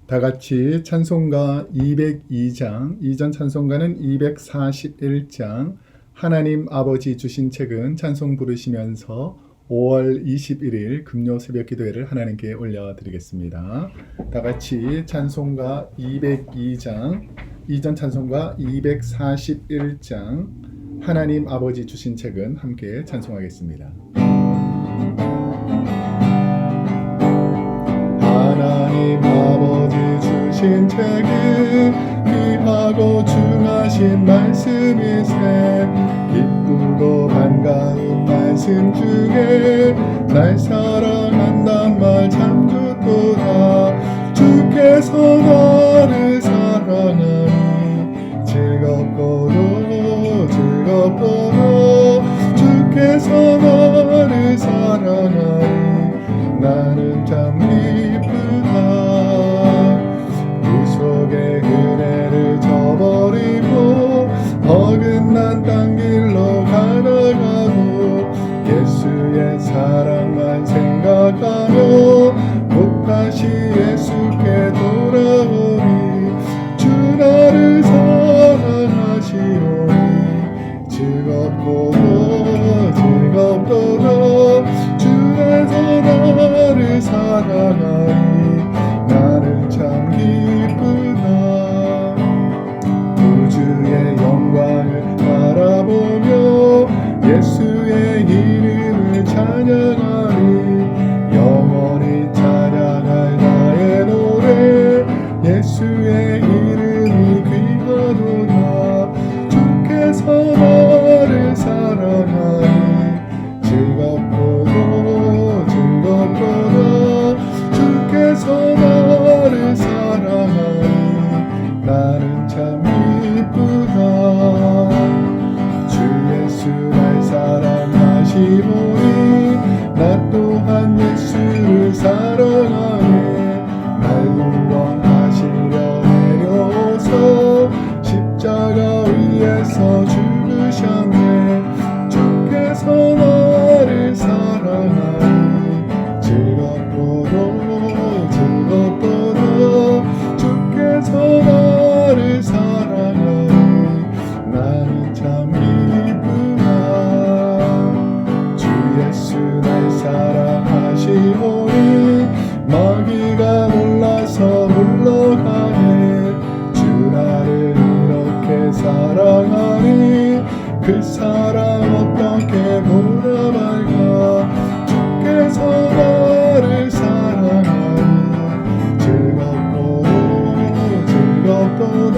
다 같이 찬송가 202장, 이전 찬송가는 241장, 하나님 아버지 주신 책은 찬송 부르시면서 5월 21일 금요 새벽 기도회를 하나님께 올려드리겠습니다. 다 같이 찬송가 202장, 이전 찬송가 241장, 하나님 아버지 주신 책은 함께 찬송하겠습니다. 하나님 아버지 주신 책은 귀하고 중하신 말씀이세. 기쁘고 반가운 말씀 중에 날 사랑한단 말 참 좋도다. 주께서 나를 사랑하니 즐겁고도 즐겁도다. 주께서 나를 사랑하니 나는 참 구속의 은혜를 저버리고 어긋난 딴 길로 가다가도 예수의 사랑만 생각하며 곧 다시 예수께 돌아오리. 주 나를 사랑하시오니 즐겁고도 즐겁도다. 주께서 나를 사랑하니 나는 참 기쁘다. 우주의 영광을 바라보며 예수의 이름을 찬양하리. 영원히 찬양할 나의 노래 예수의 이름이 귀하도다. 주께서 나를 사랑하니 즐겁고도 즐겁도다. 주께서 나를 사랑하니 나는 참 기쁘다. 주 예수 날 사랑하시오니 나 또한 예수를 사랑하네. 날 구원하시려 내려오서 십자가 위에서 죽으셨네. 주께서 나를 사랑하니 즐겁고도 즐겁도다. 주께서 나를 사랑하니 나는 참 기쁘다. 주 예수 날 사랑하시오니 마귀가 놀라서 물러가네. 주 나를 이렇게 사랑하니 그 사랑 어떻게 보나 말까. 주께서 나를 사랑하니 즐겁고도 즐겁도다.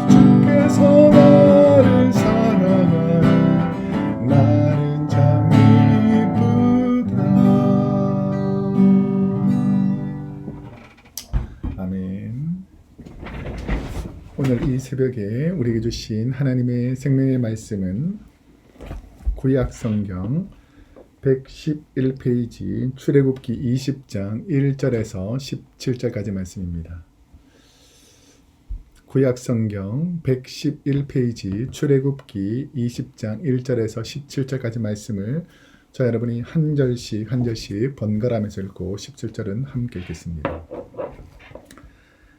주께서 나를 사랑하니 나는 참 기쁘다. 아멘. 오늘 이 새벽에 우리에게 주신 하나님의 생명의 말씀은 구약성경 111페이지 출애굽기 20장 1절에서 17절까지 말씀입니다. 구약성경 111페이지 출애굽기 20장 1절에서 17절까지 말씀을 저 여러분이 한 절씩 한 절씩 번갈아가면서 읽고 17절은 함께 읽겠습니다.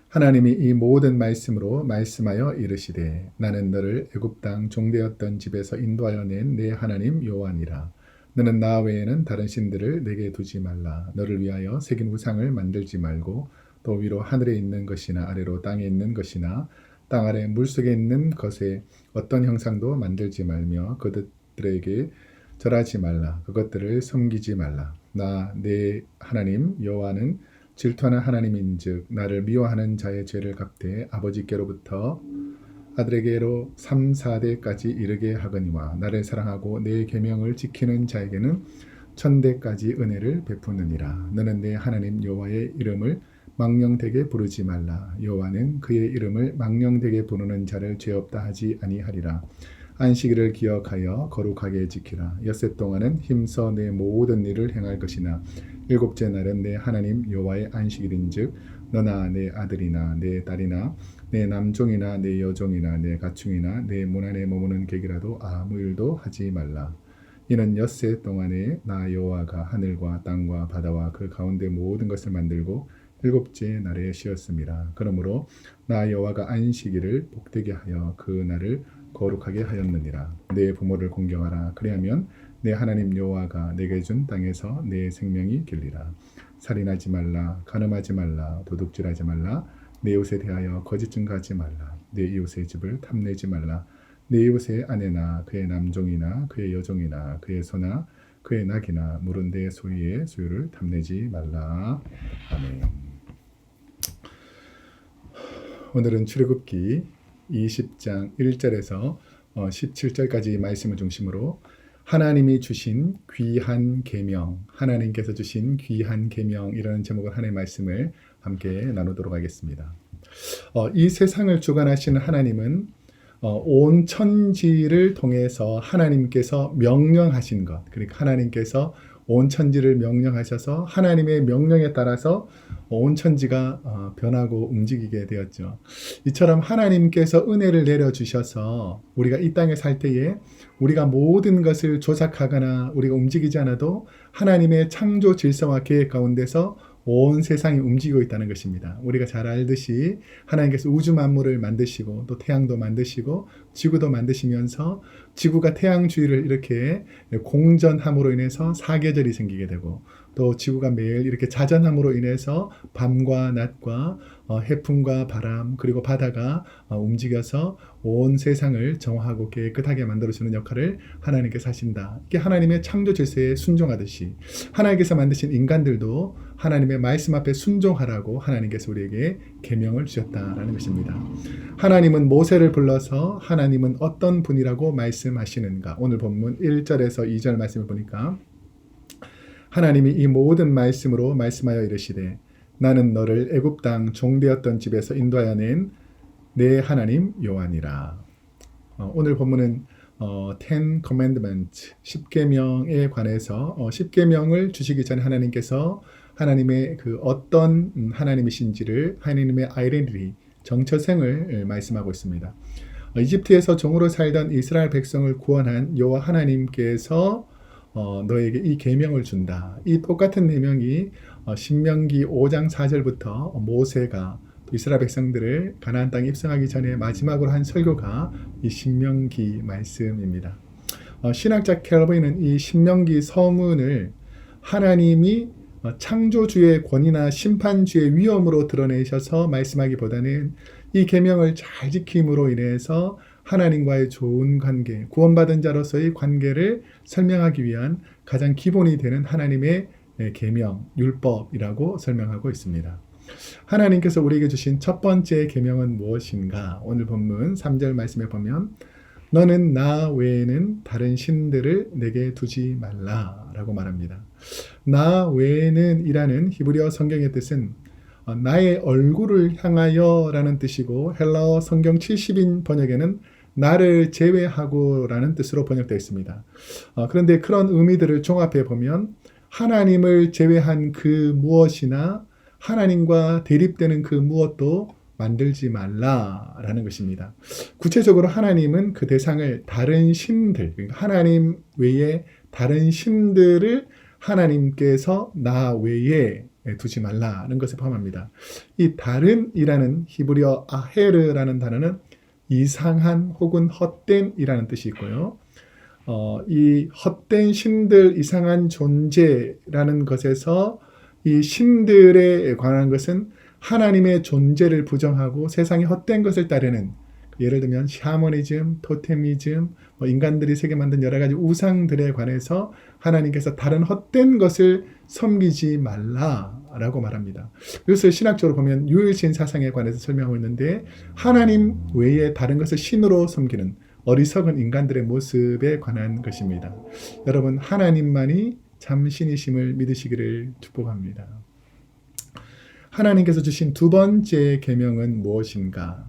하나님이 이 모든 말씀으로 말씀하여 이르시되 나는 너를 애굽 땅 종되었던 집에서 인도하여 낸 내 하나님 여호와니라. 너는 나 외에는 다른 신들을 내게 두지 말라. 너를 위하여 새긴 우상을 만들지 말고 또 위로 하늘에 있는 것이나 아래로 땅에 있는 것이나 땅 아래 물속에 있는 것에 어떤 형상도 만들지 말며 그들에게 절하지 말라. 그것들을 섬기지 말라. 나 내 하나님 여호와는 질투하는 하나님인즉 나를 미워하는 자의 죄를 갚되 아버지께로부터 아들에게로 3, 4대까지 이르게 하거니와 나를 사랑하고 내 계명을 지키는 자에게는 1000대까지 은혜를 베푸느니라. 너는 내 하나님 여호와의 이름을 망령되게 부르지 말라. 여호와는 그의 이름을 망령되게 부르는 자를 죄 없다 하지 아니하리라. 안식일을 기억하여 거룩하게 지키라. 엿새 동안은 힘써 내 모든 일을 행할 것이나 일곱째 날은 내 하나님 여호와의 안식일인즉 너나 내 아들이나 내 딸이나 내 남종이나 내 여종이나 내 가축이나 내 문 안에 머무는 객이라도 아무 일도 하지 말라. 이는 엿새 동안에 나 여호와가 하늘과 땅과 바다와 그 가운데 모든 것을 만들고 일곱째 날에 쉬었습니다. 그러므로 나 여호와가 안식일을 복되게 하여 그 날을 거룩하게 하였느니라. 내 부모를 공경하라. 그리하면 내 하나님 여호와가 내게 준 땅에서 내 생명이 길리라. 살인하지 말라. 간음하지 말라. 도둑질하지 말라. 내 이웃에 대하여 거짓 증거하지 말라. 내 이웃의 집을 탐내지 말라. 내 이웃의 아내나 그의 남종이나 그의 여종이나 그의 소나 그의 낙이나 물은 내 소유의 소유를 탐내지 말라. 아멘. 오늘은 출애굽기 20장 1절에서 17절까지 말씀을 중심으로 하나님이 주신 귀한 계명, 하나님께서 주신 귀한 계명이라는 제목의 하나님의 말씀을 함께 나누도록 하겠습니다. 이 세상을 주관하시는 하나님은 온 천지를 통해서 하나님께서 명령하신 것, 그러니까 하나님께서 온 천지를 명령하셔서 하나님의 명령에 따라서 온 천지가 변하고 움직이게 되었죠. 이처럼 하나님께서 은혜를 내려주셔서 우리가 이 땅에 살 때에 우리가 모든 것을 조작하거나 우리가 움직이지 않아도 하나님의 창조 질서와 계획 가운데서 온 세상이 움직이고 있다는 것입니다. 우리가 잘 알듯이 하나님께서 우주 만물을 만드시고 또 태양도 만드시고 지구도 만드시면서 지구가 태양 주위를 이렇게 공전함으로 인해서 사계절이 생기게 되고 또 지구가 매일 이렇게 자전함으로 인해서 밤과 낮과 해풍과 바람 그리고 바다가 움직여서 온 세상을 정화하고 깨끗하게 만들어주는 역할을 하나님께서 하신다. 이게 하나님의 창조 질서에 순종하듯이 하나님께서 만드신 인간들도 하나님의 말씀 앞에 순종하라고 하나님께서 우리에게 계명을 주셨다라는 것입니다. 하나님은 모세를 불러서 하나님은 어떤 분이라고 말씀하시는가? 오늘 본문 1절에서 2절 말씀을 보니까 하나님이 이 모든 말씀으로 말씀하여 이르시되 나는 너를 애굽 땅 종되었던 집에서 인도하여 낸 내 하나님 여호와니라. 오늘 본문은 Ten Commandments, 10계명에 관해서 10계명을 주시기 전에 하나님께서 하나님의 그 어떤 하나님이신지를 하나님의 아이덴티티, 정체성을 말씀하고 있습니다. 이집트에서 종으로 살던 이스라엘 백성을 구원한 여호와 하나님께서 너에게 이 계명을 준다. 이 똑같은 계명이 신명기 5장 4절부터 모세가 이스라엘 백성들을 가나안 땅에 입성하기 전에 마지막으로 한 설교가 이 신명기 말씀입니다. 신학자 켈빈은 이 신명기 서문을 하나님이 창조주의 권위나 심판주의 위엄으로 드러내셔서 말씀하기보다는 이 계명을 잘 지킴으로 인해서 하나님과의 좋은 관계, 구원받은 자로서의 관계를 설명하기 위한 가장 기본이 되는 하나님의 계명, 율법이라고 설명하고 있습니다. 하나님께서 우리에게 주신 첫 번째 계명은 무엇인가? 오늘 본문 3절 말씀에 보면 너는 나 외에는 다른 신들을 내게 두지 말라 라고 말합니다. 나 외에는 이라는 히브리어 성경의 뜻은 나의 얼굴을 향하여 라는 뜻이고 헬라어 성경 70인 번역에는 나를 제외하고 라는 뜻으로 번역되어 있습니다. 그런데 그런 의미들을 종합해 보면 하나님을 제외한 그 무엇이나 하나님과 대립되는 그 무엇도 만들지 말라라는 것입니다. 구체적으로 하나님은 그 대상을 다른 신들, 그러니까 하나님 외에 다른 신들을 하나님께서 나 외에 두지 말라는 것을 포함합니다. 이 다른이라는 히브리어 아헤르라는 단어는 이상한 혹은 헛된이라는 뜻이 있고요. 이 헛된 신들, 이상한 존재라는 것에서 이 신들에 관한 것은 하나님의 존재를 부정하고 세상의 헛된 것을 따르는, 예를 들면 샤머니즘, 토테미즘, 인간들이 세계 만든 여러 가지 우상들에 관해서 하나님께서 다른 헛된 것을 섬기지 말라라고 말합니다. 그것을 신학적으로 보면 유일신 사상에 관해서 설명하고 있는데 하나님 외에 다른 것을 신으로 섬기는 어리석은 인간들의 모습에 관한 것입니다. 여러분, 하나님만이 참 신이심을 믿으시기를 축복합니다. 하나님께서 주신 두 번째 계명은 무엇인가?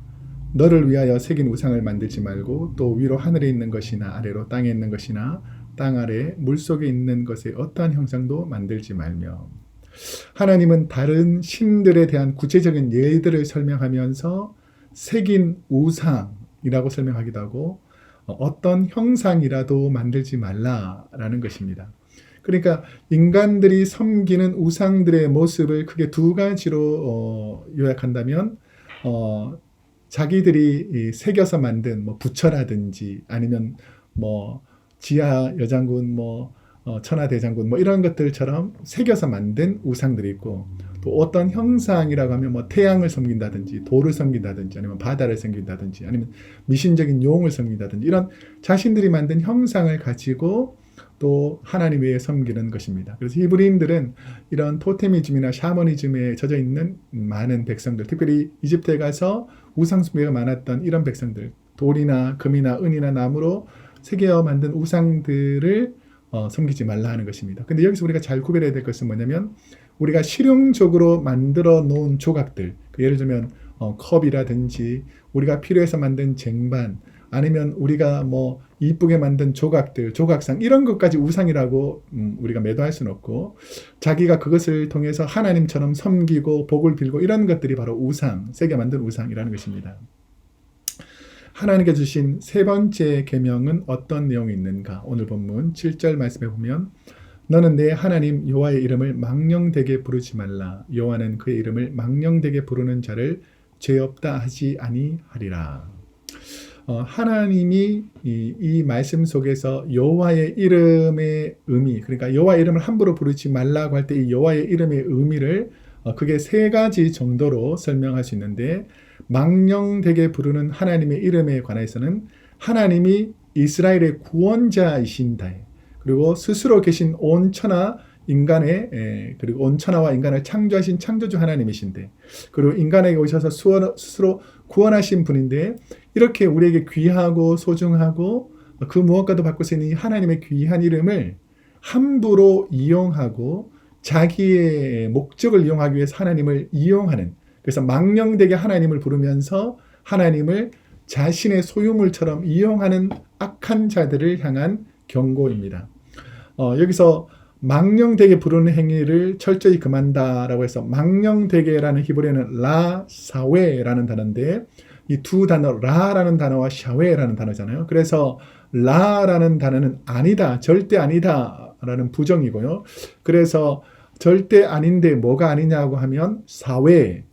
너를 위하여 새긴 우상을 만들지 말고 또 위로 하늘에 있는 것이나 아래로 땅에 있는 것이나 땅 아래 물속에 있는 것의 어떠한 형상도 만들지 말며. 하나님은 다른 신들에 대한 구체적인 예들을 설명하면서 새긴 우상이라고 설명하기도 하고 어떤 형상이라도 만들지 말라라는 것입니다. 그러니까 인간들이 섬기는 우상들의 모습을 크게 두 가지로 요약한다면 자기들이 새겨서 만든 뭐 부처라든지 아니면 뭐 지하 여장군 천하대장군 이런 것들처럼 새겨서 만든 우상들이 있고, 또 어떤 형상이라고 하면 뭐 태양을 섬긴다든지 돌을 섬긴다든지 아니면 바다를 섬긴다든지 아니면 미신적인 용을 섬긴다든지 이런 자신들이 만든 형상을 가지고 또 하나님 외에 섬기는 것입니다. 그래서 히브리인들은 이런 토테미즘이나 샤머니즘에 젖어 있는 많은 백성들, 특별히 이집트에 가서 우상 숭배가 많았던 이런 백성들, 돌이나 금이나 은이나 나무로 새겨 만든 우상들을 섬기지 말라 하는 것입니다. 근데 여기서 우리가 잘 구별해야 될 것은 뭐냐면, 우리가 실용적으로 만들어 놓은 조각들, 예를 들면 컵이라든지 우리가 필요해서 만든 쟁반, 아니면 우리가 뭐 이쁘게 만든 조각들, 조각상 이런 것까지 우상이라고 우리가 매도할 수는 없고, 자기가 그것을 통해서 하나님처럼 섬기고 복을 빌고 이런 것들이 바로 우상, 새겨 만든 우상이라는 것입니다. 하나님께 주신 세 번째 계명은 어떤 내용이 있는가? 오늘 본문 7절 말씀에 보면, 너는 내 하나님 여호와의 이름을 망령되게 부르지 말라. 여호와는 그의 이름을 망령되게 부르는 자를 죄 없다 하지 아니하리라. 하나님이 이 말씀 속에서 여호와의 이름의 의미, 그러니까 여호와의 이름을 함부로 부르지 말라고 할 때 이 여호와의 이름의 의미를 그게 세 가지 정도로 설명할 수 있는데, 망령되게 부르는 하나님의 이름에 관해서는 하나님이 이스라엘의 구원자이신다, 그리고 스스로 계신 온 천하 인간의 그리고 온 천하와 인간을 창조하신 창조주 하나님이신데, 그리고 인간에게 오셔서 스스로 구원하신 분인데, 이렇게 우리에게 귀하고 소중하고 그 무엇과도 바꿀 수 있는 이 하나님의 귀한 이름을 함부로 이용하고 자기의 목적을 이용하기 위해서 하나님을 이용하는, 그래서 망령되게 하나님을 부르면서 하나님을 자신의 소유물처럼 이용하는 악한 자들을 향한 경고입니다. 여기서 망령되게 부르는 행위를 철저히 금한다라고 해서, 망령되게라는 히브리어는 라사웨라는 단어인데, 이 두 단어 라라는 단어와 샤웨라는 단어잖아요. 그래서 라라는 단어는 아니다, 절대 아니다 라는 부정이고요. 그래서 절대 아닌데 뭐가 아니냐고 하면 사웨,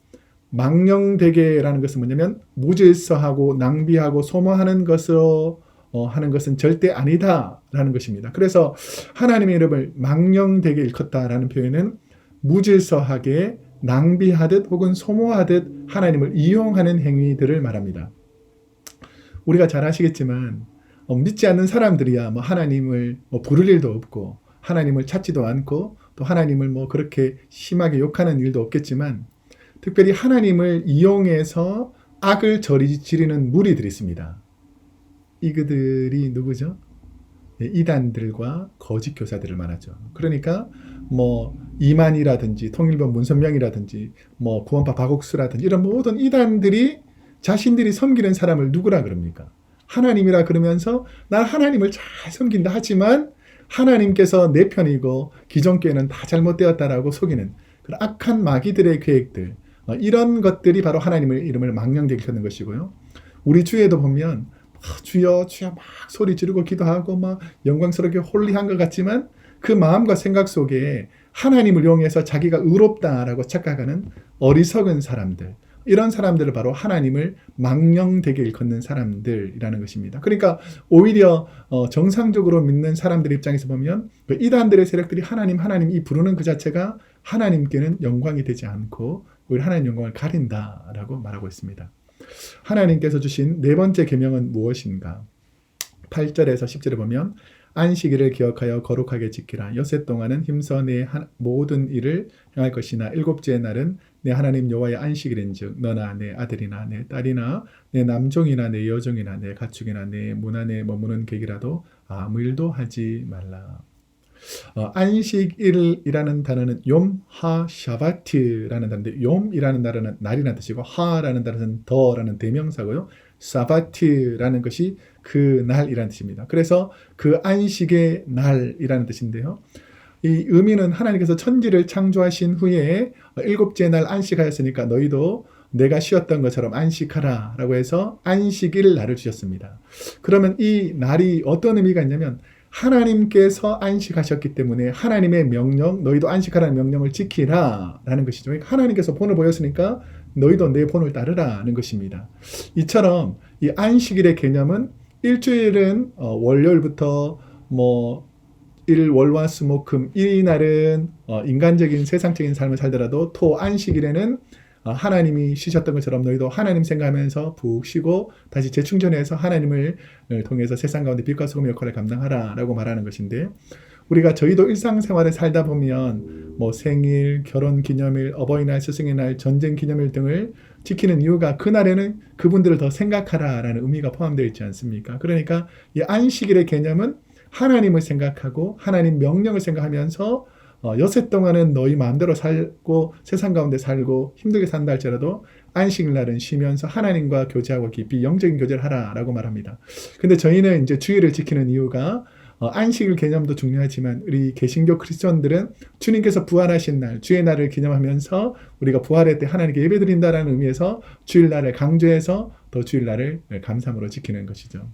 망령되게라는 것은 뭐냐면 무질서하고 낭비하고 소모하는 것으로 하는 것은 절대 아니다라는 것입니다. 그래서 하나님의 이름을 망령되게 일컫다라는 표현은 무질서하게 낭비하듯 혹은 소모하듯 하나님을 이용하는 행위들을 말합니다. 우리가 잘 아시겠지만 믿지 않는 사람들이야 뭐 하나님을 부를 일도 없고 하나님을 찾지도 않고 또 하나님을 그렇게 심하게 욕하는 일도 없겠지만, 특별히 하나님을 이용해서 악을 저지르는 무리들이 있습니다. 이그들이 누구죠? 이단들과 거짓 교사들을 말하죠. 그러니까 이만이라든지 통일교 문선명이라든지 구원파 박옥수라든지 이런 모든 이단들이 자신들이 섬기는 사람을 누구라 그럽니까? 하나님이라 그러면서 나 하나님을 잘 섬긴다 하지만 하나님께서 내 편이고 기존교회는 다 잘못되었다라고 속이는 그런 악한 마귀들의 계획들, 이런 것들이 바로 하나님의 이름을 망령되게 하는 것이고요. 우리 주에도 보면 주여 주여 막 소리 지르고 기도하고 막 영광스럽게 홀리한 것 같지만 그 마음과 생각 속에 하나님을 이용해서 자기가 의롭다라고 착각하는 어리석은 사람들, 이런 사람들을 바로 하나님을 망령되게 일컫는 사람들이라는 것입니다. 그러니까 오히려 정상적으로 믿는 사람들 입장에서 보면 그 이단들의 세력들이 하나님 이 부르는 그 자체가 하나님께는 영광이 되지 않고 오히려 하나님 영광을 가린다라고 말하고 있습니다. 하나님께서 주신 네 번째 계명은 무엇인가? 8절에서 10절에 보면, 안식일을 기억하여 거룩하게 지키라. 엿새 동안은 힘써 내 모든 일을 행할 것이나 일곱째 날은 내 하나님 여호와의 안식일인즉 너나 내 아들이나 내 딸이나 내 남종이나 내 여종이나 내 가축이나 내 문 안에 머무는 객이라도 아무 일도 하지 말라. 안식일이라는 단어는 욤, 하, 샤바트라는 단어인데, 욤이라는 단어는 날이라는 뜻이고 하라는 단어는 더라는 대명사고요. 사바트라는 것이 그 날이라는 뜻입니다. 그래서 그 안식의 날이라는 뜻인데요. 이 의미는 하나님께서 천지를 창조하신 후에 일곱째 날 안식하였으니까 너희도 내가 쉬었던 것처럼 안식하라 라고 해서 안식일 날을 주셨습니다. 그러면 이 날이 어떤 의미가 있냐면 하나님께서 안식하셨기 때문에 하나님의 명령, 너희도 안식하라는 명령을 지키라 라는 것이죠. 그러니까 하나님께서 본을 보였으니까 너희도 내 본을 따르라는 것입니다. 이처럼 이 안식일의 개념은 일주일은 월요일부터 일월화수목금 이 날은 인간적인 세상적인 삶을 살더라도 토 안식일에는 하나님이 쉬셨던 것처럼 너희도 하나님 생각하면서 푹 쉬고 다시 재충전해서 하나님을 통해서 세상 가운데 빛과 소금의 역할을 감당하라 라고 말하는 것인데, 우리가 저희도 일상생활을 살다 보면 생일, 결혼기념일, 어버이날, 스승의 날, 전쟁기념일 등을 지키는 이유가 그날에는 그분들을 더 생각하라라는 의미가 포함되어 있지 않습니까? 그러니까 이 안식일의 개념은 하나님을 생각하고 하나님 명령을 생각하면서 여세 동안은 너희 마음대로 살고 세상 가운데 살고 힘들게 산다 할지라도 안식일 날은 쉬면서 하나님과 교제하고 깊이 영적인 교제를 하라라고 말합니다. 근데 저희는 이제 주일을 지키는 이유가 안식일 개념도 중요하지만 우리 개신교 크리스천들은 주님께서 부활하신 날, 주의 날을 기념하면서 우리가 부활의 때 하나님께 예배드린다라는 의미에서 주일날을 강조해서 더 주일날을 감사함으로 지키는 것이죠.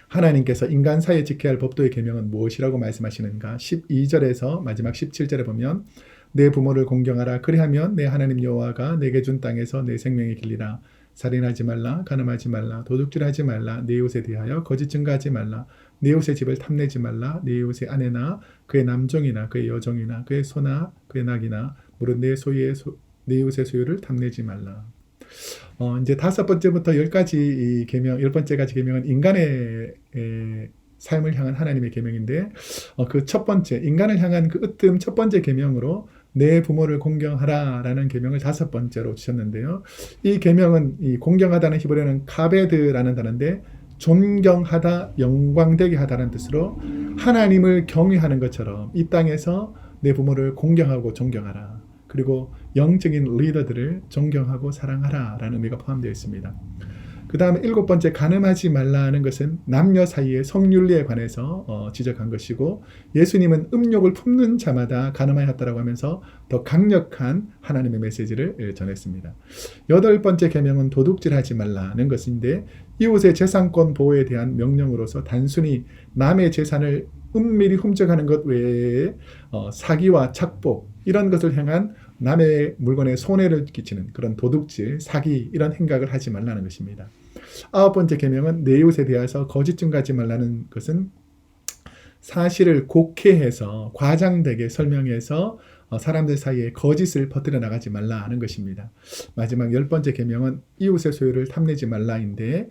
하나님께서 인간 사이에 지켜야 할 법도의 계명은 무엇이라고 말씀하시는가? 12절에서 마지막 17절에 보면 내 부모를 공경하라. 그리하면 내 하나님 여호와가 내게 준 땅에서 내 생명의 길리라. 살인하지 말라. 간음하지 말라. 도둑질하지 말라. 내 이웃에 대하여 거짓 증거하지 말라. 내 이웃의 집을 탐내지 말라. 내 이웃의 아내나 그의 남종이나 그의 여종이나 그의 소나 그의 낙이나 무릇 내 이웃의 소유를 탐내지 말라. 이제 5번째부터 10가지 이 계명, 10번째까지 계명은 인간의 삶을 향한 하나님의 계명인데, 그 첫 번째, 인간을 향한 그 으뜸 첫 번째 계명으로 내 부모를 공경하라라는 계명을 5번째로 주셨는데요. 이 계명은 이 공경하다는 히브리어는 카베드라는 단어인데, 존경하다, 영광되게 하다는 뜻으로 하나님을 경외하는 것처럼 이 땅에서 내 부모를 공경하고 존경하라. 그리고 영적인 리더들을 존경하고 사랑하라 라는 의미가 포함되어 있습니다. 그 다음에 7번째, 간음하지 말라는 것은 남녀 사이의 성윤리에 관해서 지적한 것이고, 예수님은 음욕을 품는 자마다 간음하였다라고 하면서 더 강력한 하나님의 메시지를 전했습니다. 8번째 계명은 도둑질하지 말라는 것인데, 이웃의 재산권 보호에 대한 명령으로서 단순히 남의 재산을 은밀히 훔쳐가는 것 외에 사기와 착복 이런 것을 향한 남의 물건에 손해를 끼치는 그런 도둑질, 사기 이런 행각을 하지 말라는 것입니다. 9번째 계명은 내 이웃에 대해서 거짓 증거하지 말라는 것은 사실을 곡해해서 과장되게 설명해서 사람들 사이에 거짓을 퍼뜨려 나가지 말라는 것입니다. 마지막 10번째 계명은 이웃의 소유를 탐내지 말라인데,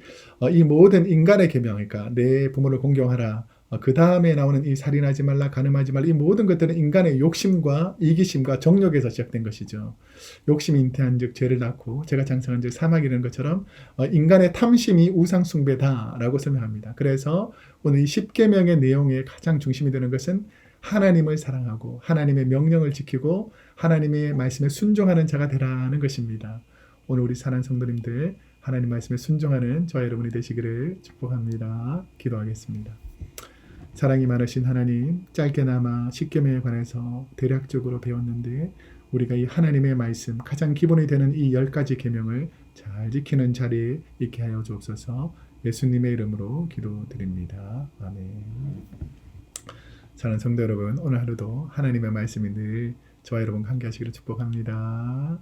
이 모든 인간의 계명, 그러니까 내 부모를 공경하라, 그 다음에 나오는 이 살인하지 말라, 간음하지 말라, 이 모든 것들은 인간의 욕심과 이기심과 정욕에서 시작된 것이죠. 욕심이 잉태한 즉 죄를 낳고 죄가 장성한 즉 사망이라는 것처럼 인간의 탐심이 우상 숭배다라고 설명합니다. 그래서 오늘 이 10계명의 내용의 가장 중심이 되는 것은 하나님을 사랑하고 하나님의 명령을 지키고 하나님의 말씀에 순종하는 자가 되라는 것입니다. 오늘 우리 사랑하는 성도님들, 하나님 말씀에 순종하는 저와 여러분이 되시기를 축복합니다. 기도하겠습니다. 사랑이 많으신 하나님, 짧게나마 10계명에 관해서 대략적으로 배웠는데 우리가 이 하나님의 말씀, 가장 기본이 되는 이 10가지 계명을 잘 지키는 자리에 있게 하여 주옵소서. 예수님의 이름으로 기도드립니다. 아멘. 사랑하는 성도 여러분, 오늘 하루도 하나님의 말씀이 늘 저와 여러분과 함께 하시기를 축복합니다.